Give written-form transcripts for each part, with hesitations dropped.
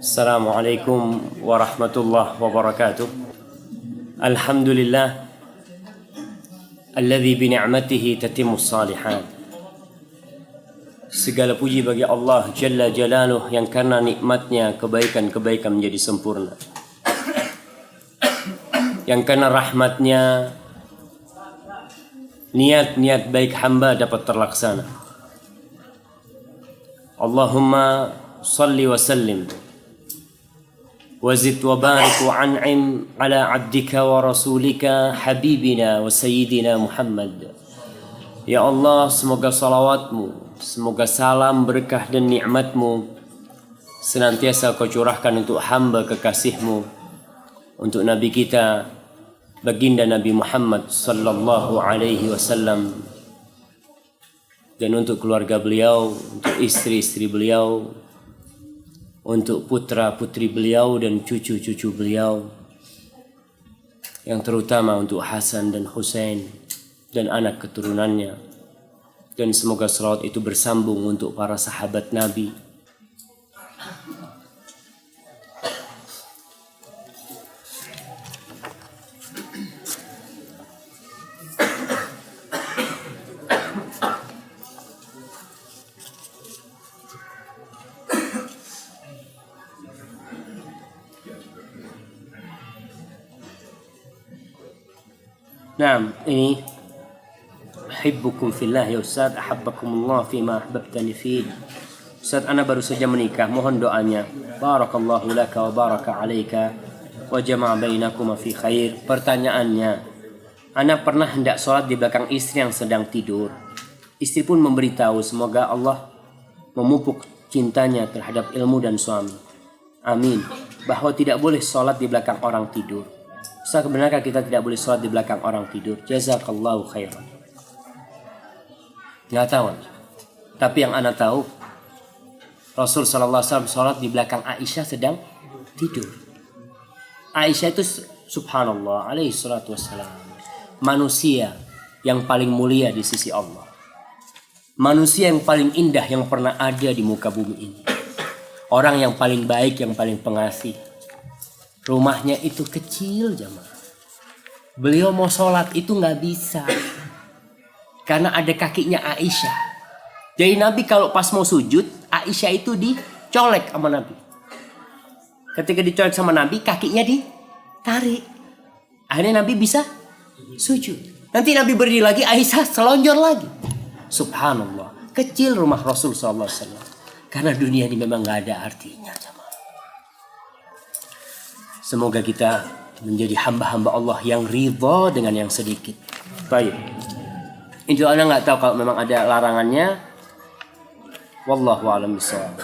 Assalamualaikum warahmatullahi wabarakatuh. Alhamdulillah alladzi bi ni'matihi tatimmus shalihat. Segala puji bagi Allah Jalla Jalaluh yang karena nikmatnya kebaikan-kebaikan menjadi sempurna. Yang karena rahmatnya niat-niat baik hamba dapat terlaksana. Allahumma salli wa sallim wazid wa barik wa an'im ala abdika wa rasulika habibina wa sayyidina Muhammad. Ya Allah, semoga salawatmu, semoga salam berkah dan nikmatmu senantiasa kau curahkan untuk hamba kekasihmu, untuk Nabi kita baginda Nabi Muhammad sallallahu alaihi wasallam, dan untuk keluarga beliau, untuk istri-istri beliau, untuk putra-putri beliau dan cucu-cucu beliau, yang terutama untuk Hasan dan Husain dan anak keturunannya. Dan semoga salawat itu bersambung untuk para sahabat Nabi, Naam, ini Uhibbukum fillah ya Ustaz, ahabbakumullah fima ahbabtani fi. Ustaz, ana baru saja menikah, mohon doanya. Barakallahu laka wa baraka alaika wa jama'a bainakuma fi khair. Pertanyaannya, ana pernah hendak sholat di belakang istri yang sedang tidur. Istri pun memberitahu semoga Allah memupuk cintanya terhadap ilmu dan suami. Amin. Bahwa tidak boleh sholat di belakang orang tidur. Ustaz, benarkah kita tidak boleh sholat di belakang orang tidur? Jazakallahu khairan. Nggak tahu. Tapi yang ana tahu, Rasul sallallahu alaihi wasallam sholat di belakang Aisyah sedang tidur. Aisyah itu subhanallah alaihi salatu wassalam, manusia yang paling mulia di sisi Allah. Manusia yang paling indah yang pernah ada di muka bumi ini. Orang yang paling baik, yang paling pengasih. Rumahnya itu kecil jamaah. Beliau mau sholat itu nggak bisa, karena ada kakinya Aisyah. Jadi Nabi kalau pas mau sujud, Aisyah itu dicolek sama Nabi. Ketika dicolek sama Nabi, kakinya ditarik. Akhirnya Nabi bisa sujud. Nanti Nabi berdiri lagi, Aisyah selonjor lagi. Subhanallah, kecil rumah Rasul sallallahu alaihi wasallam. Karena dunia ini memang nggak ada artinya. Semoga kita menjadi hamba-hamba Allah yang ridha dengan yang sedikit. Baik. Itu ana nggak tahu kalau memang ada larangannya. Wallahu a'lam bishawab.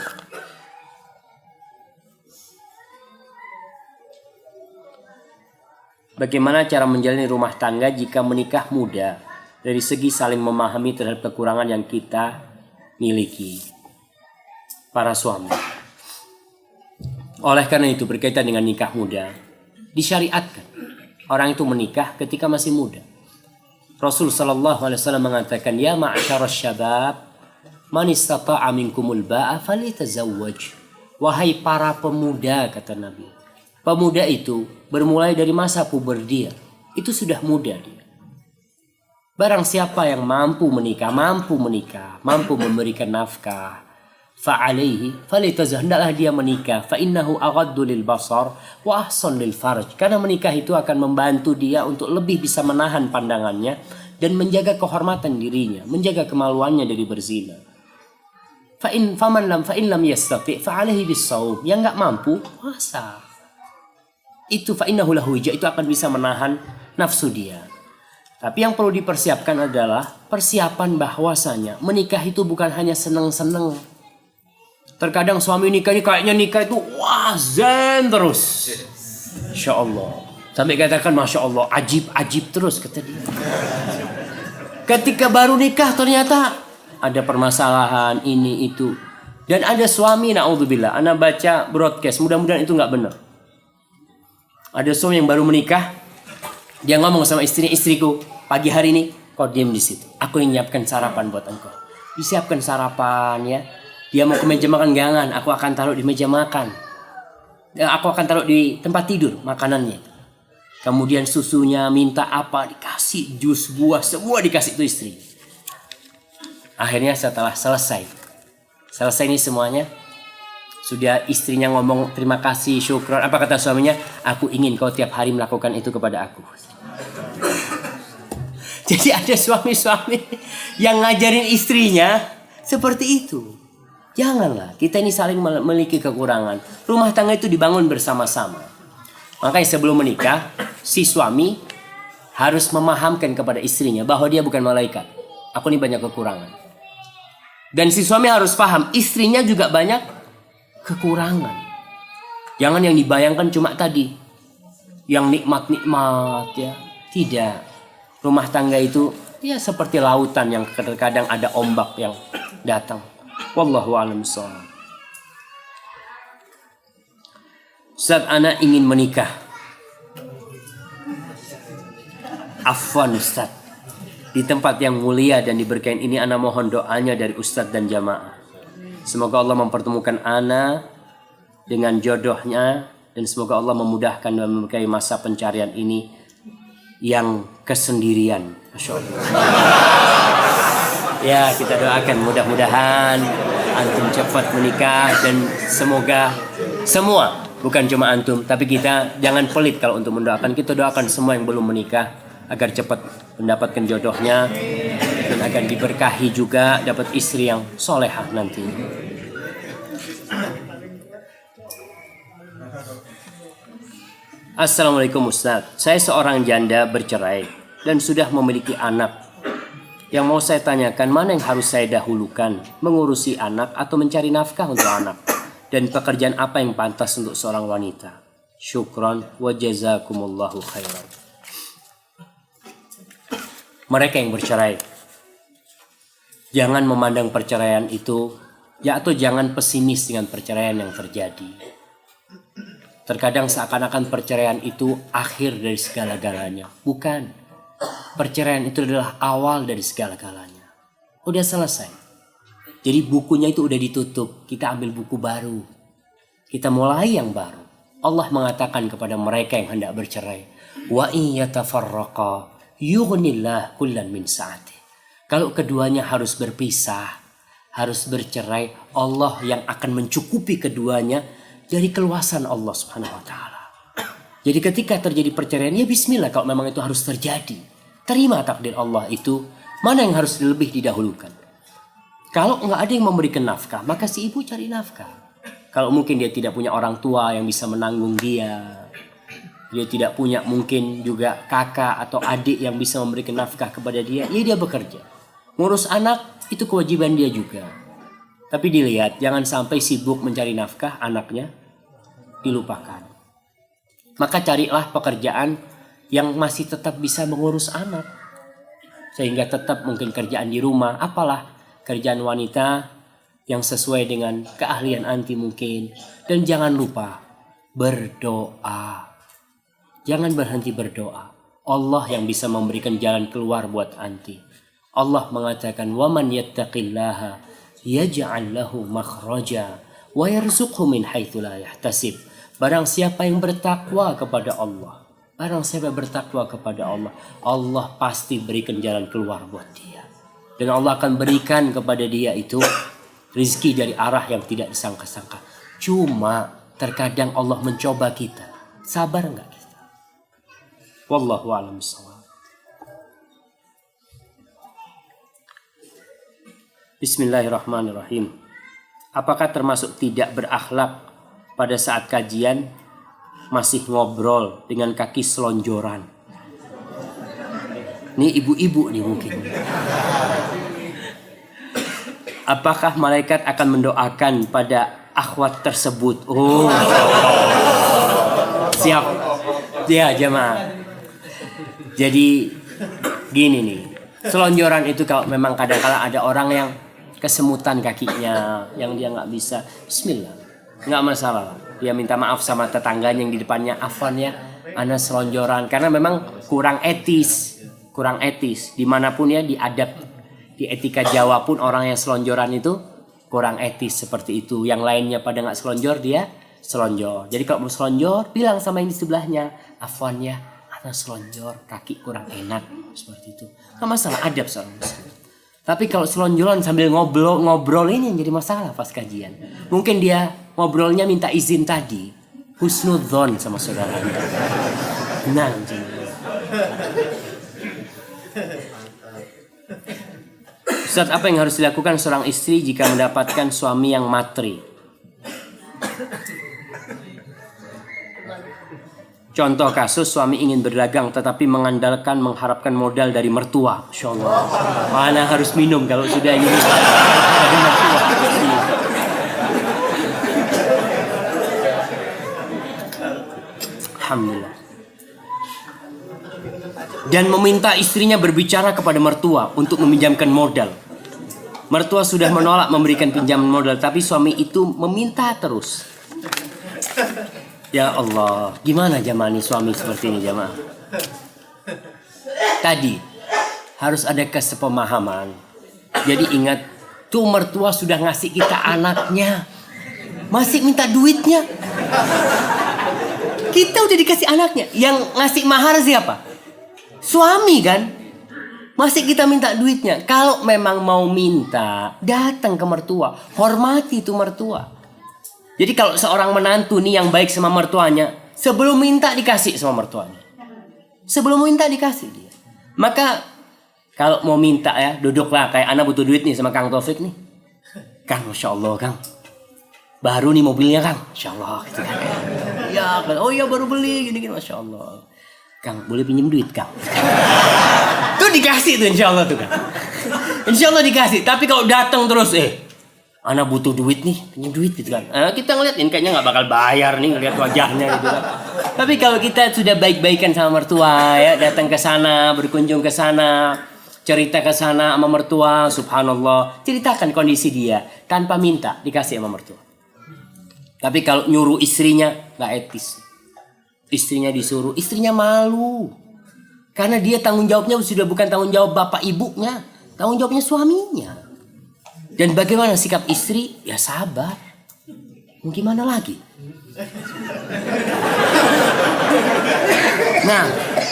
Bagaimana cara menjalani rumah tangga jika menikah muda? Dari segi saling memahami terhadap kekurangan yang kita miliki. Para suami. Oleh karena itu berkaitan dengan nikah muda, disyariatkan orang itu menikah ketika masih muda. Rasul sallallahu alaihi wasallam mengatakan, ya ma'syarasy syabab, man istata'a minkumul ba'a falyatazawwaj. Wahai para pemuda, kata Nabi. Pemuda itu bermulai dari masa puber dia, itu sudah muda dia. Barang siapa yang mampu menikah, mampu memberikan nafkah, fa'alaihi falitazah, hendaklah dia menikah, fa innahu aghaddu lil basar wa ahsan lil farj, karena menikah itu akan membantu dia untuk lebih bisa menahan pandangannya dan menjaga kehormatan dirinya, menjaga kemaluannya dari berzina. Fa in lam yastati fa alaihi bis-shaum, yang enggak mampu puasa. Itu fa innahu lahu wija, itu akan bisa menahan nafsu dia. Tapi yang perlu dipersiapkan adalah persiapan bahwasanya menikah itu bukan hanya seneng-seneng. Terkadang suami nikah ini kayaknya nikah itu wah zen terus. Insya Allah. Sampai katakan Masya Allah, ajib terus kata dia. Ketika baru nikah ternyata ada permasalahan ini itu. Dan ada suami, na'udzubillah, ana baca broadcast, mudah-mudahan itu gak benar. Ada suami yang baru menikah, dia ngomong sama istriku, pagi hari ini kau diam di situ. Aku yang nyiapkan sarapan buat engkau. Disiapkan sarapan ya. Dia mau ke meja makan, jangan, aku akan taruh di meja makan. Aku akan taruh di tempat tidur makanannya. Kemudian susunya, minta apa, dikasih jus, buah, semua dikasih itu istri. Akhirnya setelah selesai ini semuanya, sudah istrinya ngomong terima kasih, syukron. Apa kata suaminya? Aku ingin kau tiap hari melakukan itu kepada aku. Jadi ada suami-suami yang ngajarin istrinya seperti itu. Janganlah, kita ini saling memiliki kekurangan. Rumah tangga itu dibangun bersama-sama. Makanya sebelum menikah, si suami harus memahamkan kepada istrinya bahwa dia bukan malaikat. Aku ini banyak kekurangan. Dan si suami harus paham, istrinya juga banyak kekurangan. Jangan yang dibayangkan cuma tadi, yang nikmat-nikmat ya. Tidak. Rumah tangga itu ya seperti lautan yang kadang-kadang ada ombak yang datang. Wallahu a'lam bishawab. Ustaz, anak ingin menikah. Afwan Ustaz. Di tempat yang mulia dan diberkahi ini anak mohon doanya dari Ustaz dan jamaah. Semoga Allah mempertemukan ana dengan jodohnya dan semoga Allah memudahkan dan memberkahi masa pencarian ini yang kesendirian. Masya Allah. Ya, kita doakan mudah-mudahan antum cepat menikah dan semoga semua, bukan cuma antum, tapi kita jangan pelit kalau untuk mendoakan. Kita doakan semua yang belum menikah agar cepat mendapatkan jodohnya dan agar diberkahi juga dapat istri yang solehah nanti. Assalamualaikum Ustaz. Saya seorang janda bercerai dan sudah memiliki anak. Yang mau saya tanyakan, mana yang harus saya dahulukan? Mengurusi anak atau mencari nafkah untuk anak? Dan pekerjaan apa yang pantas untuk seorang wanita? Syukran wa jazakumullahu khairan. Mereka yang bercerai, jangan memandang perceraian itu, ya atau jangan pesimis dengan perceraian yang terjadi. Terkadang seakan-akan perceraian itu akhir dari segala-galanya. Bukan. Perceraian itu adalah awal dari segala-galanya. Udah selesai. Jadi bukunya itu udah ditutup. Kita ambil buku baru. Kita mulai yang baru. Allah mengatakan kepada mereka yang hendak bercerai, wa in yatafarraqa yughnillah kullan min sa'ati. Kalau keduanya harus berpisah, harus bercerai, Allah yang akan mencukupi keduanya dari keluasan Allah Subhanahu wa taala. Jadi ketika terjadi perceraian, ya bismillah kalau memang itu harus terjadi. Terima takdir Allah itu, mana yang harus lebih didahulukan. Kalau nggak ada yang memberikan nafkah, maka si ibu cari nafkah. Kalau mungkin dia tidak punya orang tua yang bisa menanggung dia tidak punya mungkin juga kakak atau adik yang bisa memberikan nafkah kepada dia, ya dia bekerja. Ngurus anak itu kewajiban dia juga. Tapi dilihat, jangan sampai sibuk mencari nafkah anaknya dilupakan. Maka carilah pekerjaan yang masih tetap bisa mengurus anak. Sehingga tetap mungkin kerjaan di rumah. Apalah kerjaan wanita yang sesuai dengan keahlian anti mungkin. Dan jangan lupa berdoa. Jangan berhenti berdoa. Allah yang bisa memberikan jalan keluar buat anti. Allah mengatakan, وَمَنْ يَتَّقِ اللَّهَ يَجْعَلْ لَهُ مَخْرَجًا وَيَرْزُقْهُ مِنْ حَيْثُ لَا يَحْتَسِبُ. Barang siapa yang bertakwa kepada Allah, barang siapa bertakwa kepada Allah, Allah pasti berikan jalan keluar buat dia. Dan Allah akan berikan kepada dia itu rezeki dari arah yang tidak disangka-sangka. Cuma terkadang Allah mencoba kita. Sabar enggak kita? Wallahu a'lam bishawab. Bismillahirrahmanirrahim. Apakah termasuk tidak berakhlak pada saat kajian masih ngobrol dengan kaki selonjoran? Ini ibu-ibu nih mungkin. Apakah malaikat akan mendoakan pada akhwat tersebut? Oh, siap. Ya jemaah. Jadi gini nih, selonjoran itu kalau memang kadang-kala ada orang yang kesemutan kakinya, yang dia nggak bisa, bismillah. Nggak masalah, dia minta maaf sama tetangganya yang di depannya, afwan ya, ana selonjoran, karena memang kurang etis, dimanapun ya, di adab, di etika Jawa pun orang yang selonjoran itu kurang etis seperti itu. Yang lainnya pada nggak selonjor, dia selonjor. Jadi kalau mau selonjor, bilang sama yang di sebelahnya, afwan ya, ana selonjor, kaki kurang enak, seperti itu. Nggak masalah, adab seorang muslim. Tapi kalau selonjoran sambil ngobrol ini yang jadi masalah pas kajian. Mungkin dia ngobrolnya minta izin tadi, husnudzon sama saudara. Nah, Ustaz, apa yang harus dilakukan seorang istri jika mendapatkan suami yang matri? Contoh kasus, suami ingin berdagang tetapi mengharapkan modal dari mertua. Masya Allah. Mana harus minum kalau sudah ingin dari mertua. Alhamdulillah. Dan meminta istrinya berbicara kepada mertua untuk meminjamkan modal. Mertua sudah menolak memberikan pinjaman modal, tapi suami itu meminta terus. Ya Allah, gimana jamaah nih suami seperti ini jamaah? Tadi harus ada kesepemahaman. Jadi ingat, tuh mertua sudah ngasih kita anaknya, masih minta duitnya. Kita udah dikasih anaknya, yang ngasih mahar siapa? Suami kan? Masih kita minta duitnya. Kalau memang mau minta, datang ke mertua, hormati tuh mertua. Jadi kalau seorang menantu nih yang baik sama mertuanya, sebelum minta dikasih sama mertuanya. Sebelum minta dikasih dia. Maka kalau mau minta ya, duduklah kayak anak butuh duit nih sama Kang Taufik nih. Kang, Masya Allah Kang. Baru nih mobilnya Kang. Masya Allah. Gitu kan. Ya, oh iya baru beli gini-gini. Masya Allah. Kang, boleh pinjam duit Kang? Tuh dikasih tuh insya Allah tuh Kang. Insya Allah dikasih. Tapi kalau datang terus anak butuh duit nih, pinjam duit gitu kan. Kita ngeliatin kayaknya nggak bakal bayar nih ngeliat wajahnya gitu kan. Tapi kalau kita sudah baik-baikan sama mertua ya, datang ke sana, berkunjung ke sana, cerita ke sana sama mertua, subhanallah, ceritakan kondisi dia tanpa minta dikasih sama mertua. Tapi kalau nyuruh istrinya nggak etis. Istrinya disuruh, istrinya malu. Karena dia tanggung jawabnya sudah bukan tanggung jawab bapak ibunya, tanggung jawabnya suaminya. Dan bagaimana sikap istri? Ya sabar. Mau gimana lagi? Nah,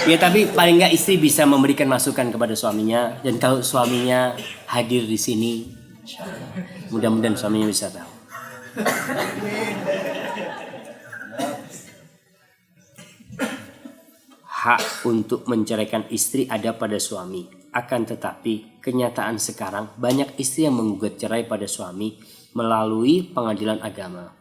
ya tapi paling nggak istri bisa memberikan masukan kepada suaminya. Dan kalau suaminya hadir di sini, mudah-mudahan suaminya bisa tahu. Hak untuk menceraikan istri ada pada suami. Akan tetapi, kenyataan sekarang banyak istri yang menggugat cerai pada suami melalui pengadilan agama.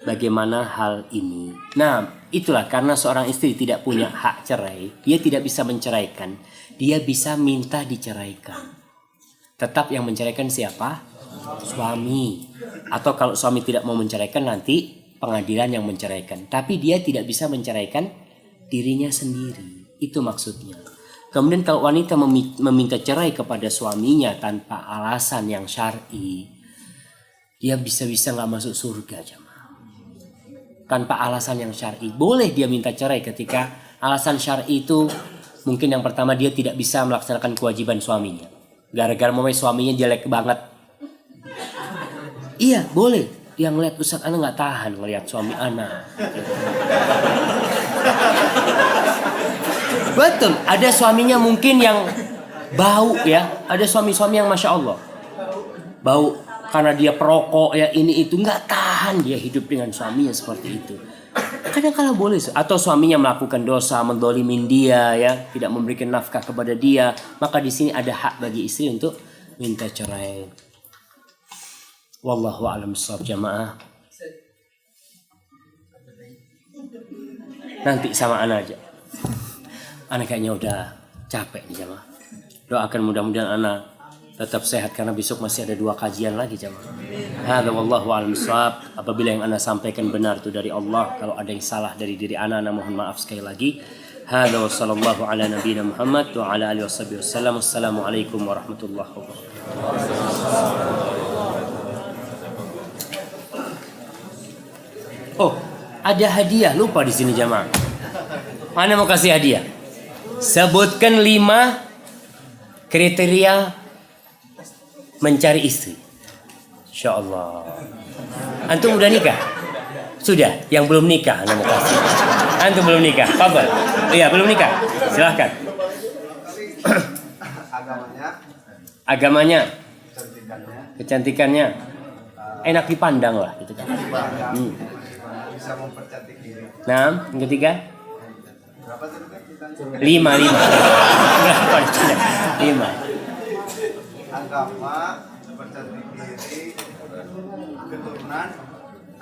Bagaimana hal ini? Nah, itulah karena seorang istri tidak punya hak cerai, dia tidak bisa menceraikan, dia bisa minta diceraikan. Tetap yang menceraikan siapa? Suami. Atau kalau suami tidak mau menceraikan, nanti pengadilan yang menceraikan. Tapi dia tidak bisa menceraikan dirinya sendiri. Itu maksudnya. Kemudian kalau wanita meminta cerai kepada suaminya tanpa alasan yang syar'i, dia bisa-bisa gak masuk surga jemaah. Tanpa alasan yang syar'i. Boleh dia minta cerai ketika alasan syar'i itu mungkin yang pertama dia tidak bisa melaksanakan kewajiban suaminya. Gara-gara suaminya jelek banget. Iya boleh. Dia ngeliat Ustaz ana gak tahan ngeliat suami ana. Betul, ada suaminya mungkin yang bau ya. Ada suami-suami yang Masya Allah bau karena dia perokok ya, ini itu, nggak tahan dia hidup dengan suaminya seperti itu. Kadang-kadang boleh. Atau suaminya melakukan dosa, mendolimin dia ya, tidak memberikan nafkah kepada dia, maka di sini ada hak bagi istri untuk minta cerai. Wallahu a'lam bishawab jamaah. Nanti sama ana aja. Ana kayaknya udah capek nih jamaah. Doakan mudah-mudahan ana tetap sehat karena besok masih ada 2 kajian lagi jamaah. Hadza wallahu a'lam bishawab. Apabila yang ana sampaikan benar itu dari Allah, kalau ada yang salah dari diri ana mohon maaf sekali lagi. Hadza wa sallallahu ala nabiyyina Muhammad wa ala alihi wasallam. Assalamualaikum warahmatullahi wabarakatuh. Oh, ada hadiah, lupa di sini jamaah. Mana mau kasih hadiah? Sebutkan 5 kriteria mencari istri. Insya Allah. Antum udah nikah? Sudah, yang belum nikah Anda mau kasih. Antum belum nikah, Fadhal. Iya, belum nikah. Silahkan. Agamanya, kecantikannya, enak dipandang lah, gitu kan. Bisa mempercantik diri. Nah, yang ketiga, Berapa tadi? 5. Berapa? 5. Agama, mempercantik diri, keturunan,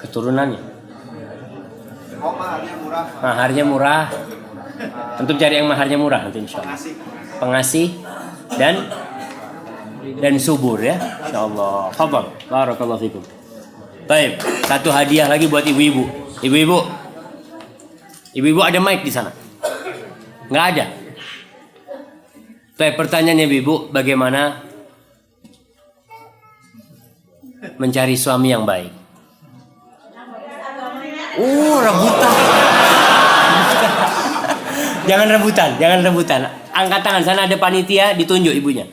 Keturunannya, maharnya murah, maharnya murah. Tentu cari yang maharnya murah nanti insya Allah. ngasih. Pengasih dan subur ya, insya Allah. Fadhal, barakallahu fikum. Baik, satu hadiah lagi buat ibu-ibu. Ibu-ibu ada mic di sana? Nggak ada. Baik, pertanyaannya ibu, bagaimana mencari suami yang baik? Rebutan. Jangan rebutan. Angkat tangan, sana ada panitia, ditunjuk ibunya.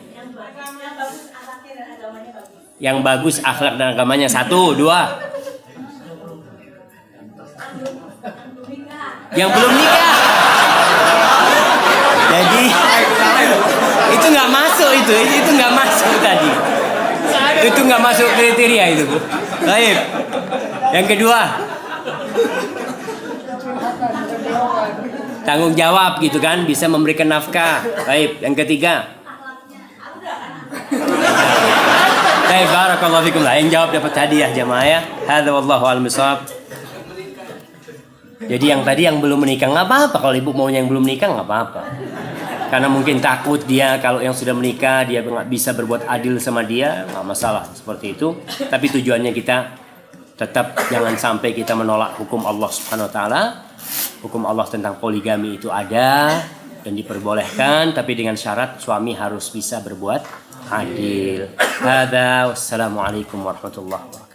Yang bagus akhlak dan agamanya. 1, 2. Yang belum nikah. Jadi itu nggak masuk itu nggak masuk tadi. Itu nggak masuk kriteria itu, Bu. Baik. Yang kedua, tanggung jawab gitu kan, bisa memberikan nafkah. Baik. Yang ketiga, baik, barakallahu fikum lah. Yang jawab dapat hadiah jamaah ya. Hadza wallahu a'lam bishawab. Jadi yang tadi yang belum menikah nggak apa-apa, kalau ibu maunya yang belum nikah nggak apa-apa. Karena mungkin takut dia kalau yang sudah menikah dia nggak bisa berbuat adil sama dia, nggak masalah seperti itu. Tapi tujuannya kita tetap jangan sampai kita menolak hukum Allah Subhanahu Wa Taala. Hukum Allah tentang poligami itu ada dan diperbolehkan, tapi dengan syarat suami harus bisa berbuat adil. Hadza wassalamualaikum warahmatullahi wabarakatuh.